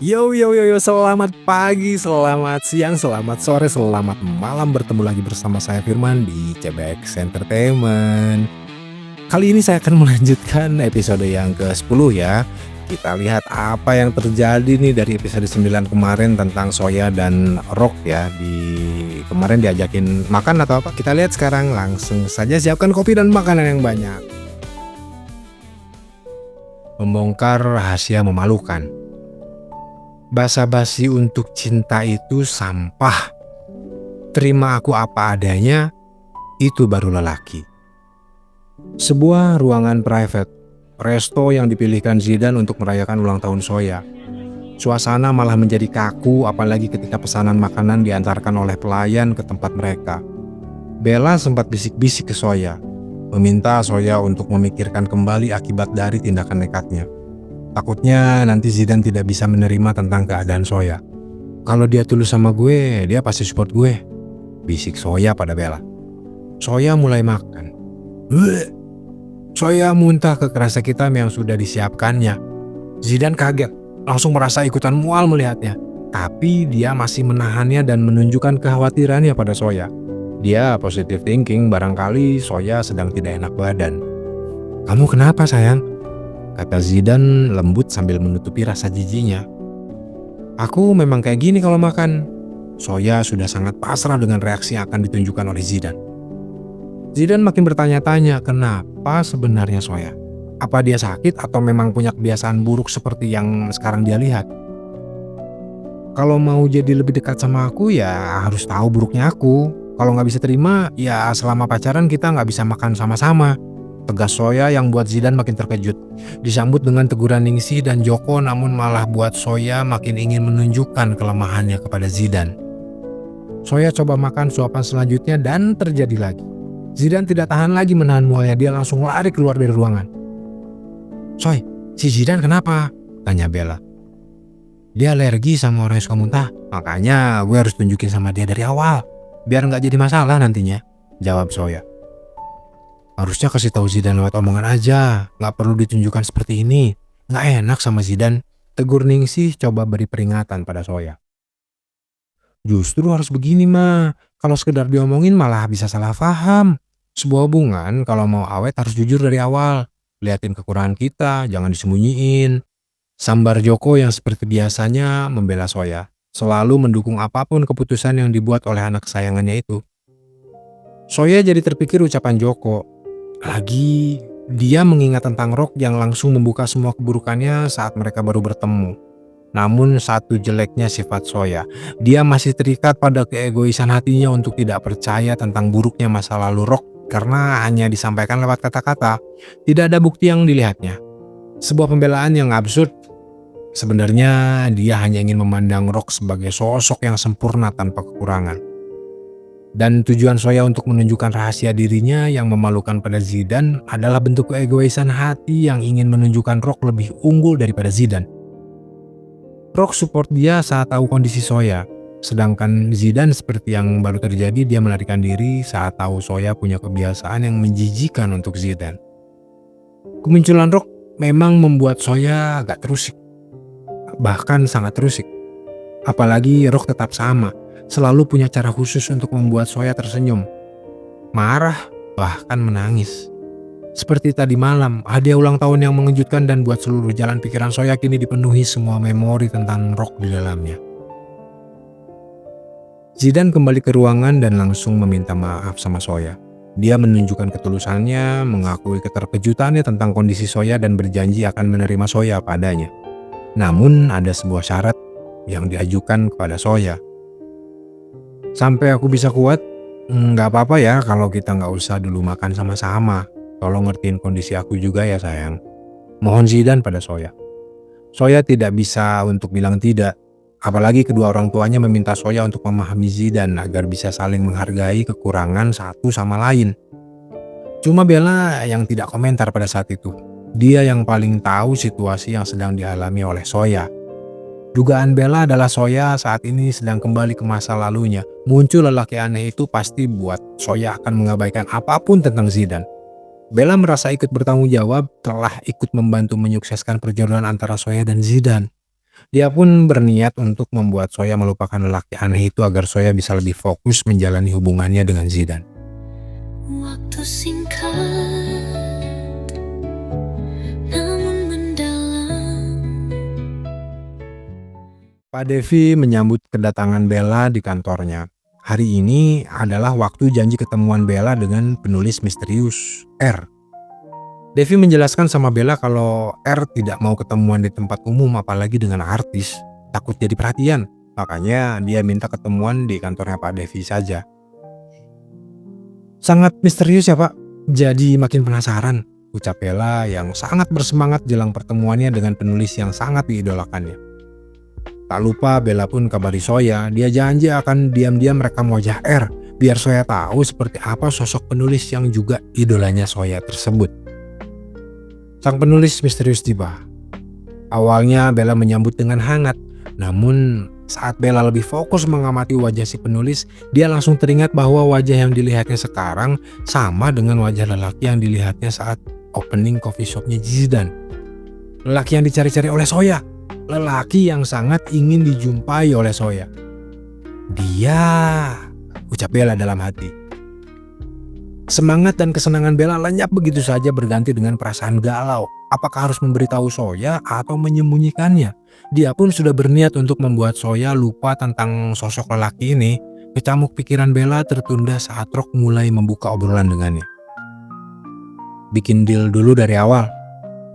Selamat pagi, selamat siang, selamat sore, selamat malam. Bertemu lagi bersama saya Firman di CBX Entertainment. Kali ini saya akan melanjutkan episode yang ke-10 ya. Kita lihat apa yang terjadi nih dari episode 9 kemarin tentang Soya dan Rock ya. Kemarin diajakin makan atau apa? Kita lihat sekarang, langsung saja siapkan kopi dan makanan yang banyak. Membongkar rahasia memalukan. Basa-basi untuk cinta itu sampah. Terima aku apa adanya, itu baru lelaki. Sebuah ruangan private, resto yang dipilihkan Zidane untuk merayakan ulang tahun Soya. Suasana malah menjadi kaku, apalagi ketika pesanan makanan diantarkan oleh pelayan ke tempat mereka. Bella sempat bisik-bisik ke Soya, meminta Soya untuk memikirkan kembali akibat dari tindakan nekatnya. Takutnya nanti Zidane tidak bisa menerima tentang keadaan Soya. Kalau dia tulus sama gue, dia pasti support gue, bisik Soya pada Bella. Soya mulai makan. Soya muntah ke kerasa hitam yang sudah disiapkannya. Zidane kaget, langsung merasa ikutan mual melihatnya. Tapi dia masih menahannya dan menunjukkan kekhawatirannya pada Soya. Dia positive thinking, barangkali Soya sedang tidak enak badan. "Kamu kenapa sayang?" kata Zidane lembut sambil menutupi rasa jijiknya. "Aku memang kayak gini kalau makan." Soya sudah sangat pasrah dengan reaksi yang akan ditunjukkan oleh Zidane. Zidane makin bertanya-tanya kenapa sebenarnya Soya. Apa dia sakit atau memang punya kebiasaan buruk seperti yang sekarang dia lihat? "Kalau mau jadi lebih dekat sama aku ya harus tahu buruknya aku. Kalau nggak bisa terima ya selama pacaran kita nggak bisa makan sama-sama," tegas Soya yang buat Zidane makin terkejut. Disambut dengan teguran Ningsih dan Joko, namun malah buat Soya makin ingin menunjukkan kelemahannya kepada Zidane. Soya coba makan suapan selanjutnya dan terjadi lagi. Zidane tidak tahan lagi menahan mualnya, dia langsung lari keluar dari ruangan. "Soy, si Zidane kenapa?" tanya Bella. "Dia alergi sama orang yang suka muntah, makanya gue harus tunjukin sama dia dari awal, biar nggak jadi masalah nantinya," jawab Soya. "Harusnya kasih tahu Zidane lewat omongan aja, nggak perlu ditunjukkan seperti ini. Nggak enak sama Zidane," tegur Ningsih coba beri peringatan pada Soya. "Justru harus begini mah, kalau sekedar diomongin malah bisa salah paham. Sebuah hubungan kalau mau awet harus jujur dari awal. Liatin kekurangan kita, jangan disembunyiin," sambar Joko yang seperti biasanya membela Soya, selalu mendukung apapun keputusan yang dibuat oleh anak kesayangannya itu. Soya jadi terpikir ucapan Joko. Lagi, dia mengingat tentang Rock yang langsung membuka semua keburukannya saat mereka baru bertemu. Namun satu jeleknya sifat Soya, dia masih terikat pada keegoisan hatinya untuk tidak percaya tentang buruknya masa lalu Rock karena hanya disampaikan lewat kata-kata, tidak ada bukti yang dilihatnya. Sebuah pembelaan yang absurd. Sebenarnya dia hanya ingin memandang Rock sebagai sosok yang sempurna tanpa kekurangan. Dan tujuan Soya untuk menunjukkan rahasia dirinya yang memalukan pada Zidane adalah bentuk keegoisan hati yang ingin menunjukkan Rock lebih unggul daripada Zidane. Rock support dia saat tahu kondisi Soya, sedangkan Zidane seperti yang baru terjadi, dia melarikan diri saat tahu Soya punya kebiasaan yang menjijikan untuk Zidane. Kemunculan Rock memang membuat Soya agak terusik, bahkan sangat terusik. Apalagi Rock tetap sama, selalu punya cara khusus untuk membuat Soya tersenyum, marah, bahkan menangis. Seperti tadi malam, hadiah ulang tahun yang mengejutkan dan buat seluruh jalan pikiran Soya kini dipenuhi semua memori tentang Rock di dalamnya. Zidane kembali ke ruangan dan langsung meminta maaf sama Soya. Dia menunjukkan ketulusannya, mengakui keterkejutannya tentang kondisi Soya dan berjanji akan menerima Soya padanya. Namun ada sebuah syarat yang diajukan kepada Soya. "Sampai aku bisa kuat, nggak apa-apa ya kalau kita nggak usah dulu makan sama-sama. Tolong ngertiin kondisi aku juga ya sayang," mohon Zidane pada Soya. Soya tidak bisa untuk bilang tidak, apalagi kedua orang tuanya meminta Soya untuk memahami Zidane agar bisa saling menghargai kekurangan satu sama lain. Cuma Bella yang tidak komentar pada saat itu. Dia yang paling tahu situasi yang sedang dialami oleh Soya. Dugaan Bella adalah Soya saat ini sedang kembali ke masa lalunya. Muncul lelaki aneh itu pasti buat Soya akan mengabaikan apapun tentang Zidane. Bella merasa ikut bertanggung jawab telah ikut membantu menyukseskan perjodohan antara Soya dan Zidane. Dia pun berniat untuk membuat Soya melupakan lelaki aneh itu agar Soya bisa lebih fokus menjalani hubungannya dengan Zidan. Waktu singkat namun mendalam. Pak Devi menyambut kedatangan Bella di kantornya. Hari ini adalah waktu janji ketemuan Bella dengan penulis misterius R. Devi menjelaskan sama Bella kalau R tidak mau ketemuan di tempat umum apalagi dengan artis. Takut jadi perhatian. Makanya dia minta ketemuan di kantornya Pak Devi saja. Sangat misterius ya Pak. Jadi makin penasaran, ucap Bella yang sangat bersemangat jelang pertemuannya dengan penulis yang sangat diidolakannya. Tak lupa Bella pun kabari Soya, dia janji akan diam-diam merekam wajah R biar Soya tahu seperti apa sosok penulis yang juga idolanya Soya tersebut. Sang penulis misterius tiba. Awalnya Bella menyambut dengan hangat, namun saat Bella lebih fokus mengamati wajah si penulis, dia langsung teringat bahwa wajah yang dilihatnya sekarang sama dengan wajah lelaki yang dilihatnya saat opening coffee shopnya Zidan. Lelaki yang dicari-cari oleh Soya. Lelaki yang sangat ingin dijumpai oleh Soya. Dia, ucap Bella dalam hati. Semangat dan kesenangan Bella lenyap begitu saja berganti dengan perasaan galau. Apakah harus memberitahu Soya atau menyembunyikannya? Dia pun sudah berniat untuk membuat Soya lupa tentang sosok lelaki ini. Kecamuk pikiran Bella tertunda saat Rock mulai membuka obrolan dengannya. Bikin deal dulu dari awal.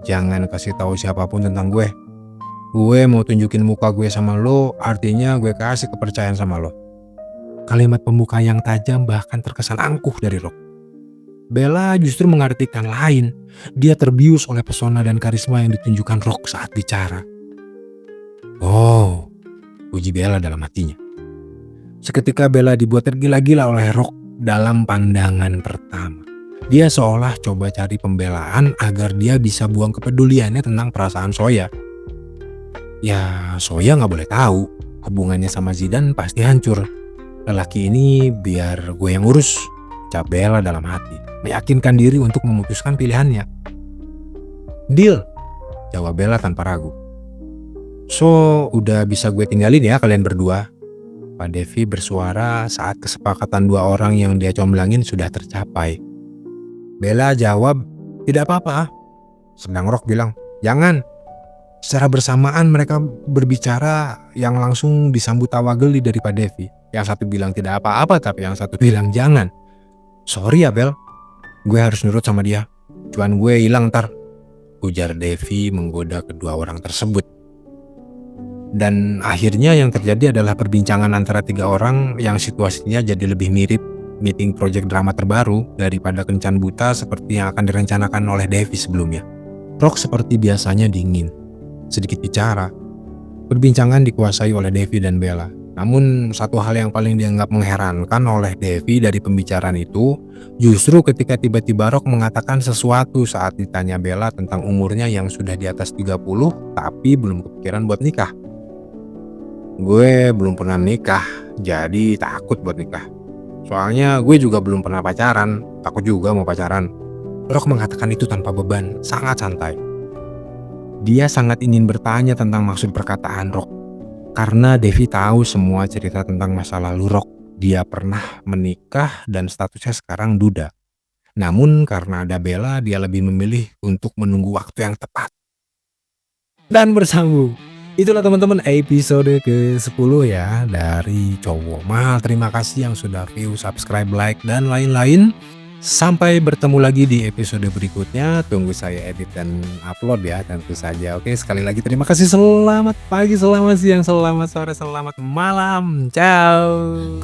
Jangan kasih tahu siapapun tentang gue. Gue mau tunjukin muka gue sama lo, artinya gue kasih kepercayaan sama lo. Kalimat pembuka yang tajam bahkan terkesan angkuh dari Rock. Bella justru mengartikan lain. Dia terbius oleh pesona dan karisma yang ditunjukkan Rock saat bicara. Oh, puji Bella dalam hatinya. Seketika Bella dibuat tergila-gila oleh Rock dalam pandangan pertama. Dia seolah coba cari pembelaan agar dia bisa buang kepeduliannya tentang perasaan Soya. Ya, Soya gak boleh tahu. Hubungannya sama Zidan pasti hancur. Lelaki ini biar gue yang urus, ucap Bella dalam hati. Meyakinkan diri untuk memutuskan pilihannya. Deal, jawab Bella tanpa ragu. So, udah bisa gue tinggalin ya kalian berdua? Pak Devi bersuara saat kesepakatan dua orang yang dia comblangin sudah tercapai. Bella jawab, tidak apa-apa. Sedang Rock bilang, jangan. Secara bersamaan mereka berbicara yang langsung disambut tawa geli dari Pak Devi. Yang satu bilang tidak apa-apa tapi yang satu bilang jangan. Sorry ya Bel, gue harus nurut sama dia. Cuman gue hilang ntar, ujar Devi menggoda kedua orang tersebut. Dan akhirnya yang terjadi adalah perbincangan antara tiga orang yang situasinya jadi lebih mirip meeting project drama terbaru daripada Kencan Buta seperti yang akan direncanakan oleh Devi sebelumnya. Rock seperti biasanya dingin. Sedikit bicara, perbincangan dikuasai oleh Devi dan Bella. Namun satu hal yang paling dianggap mengherankan oleh Devi dari pembicaraan itu justru ketika tiba-tiba Rock mengatakan sesuatu saat ditanya Bella tentang umurnya yang sudah di atas 30 tapi belum kepikiran buat nikah. Gue belum pernah nikah, jadi takut buat nikah. Soalnya gue juga belum pernah pacaran, takut juga mau pacaran. Rock mengatakan itu tanpa beban, sangat santai. Dia sangat ingin bertanya tentang maksud perkataan Rock. Karena Devi tahu semua cerita tentang masa lalu Rock. Dia pernah menikah dan statusnya sekarang duda. Namun karena ada Bella, dia lebih memilih untuk menunggu waktu yang tepat. Dan bersambung. Itulah teman-teman episode ke-10 ya dari Cowok Mahal. Terima kasih yang sudah view, subscribe, like, dan lain-lain. Sampai bertemu lagi di episode berikutnya. Tunggu saya edit dan upload ya tentu saja. Oke, sekali lagi terima kasih. Selamat pagi, selamat siang, selamat sore, selamat malam. Ciao.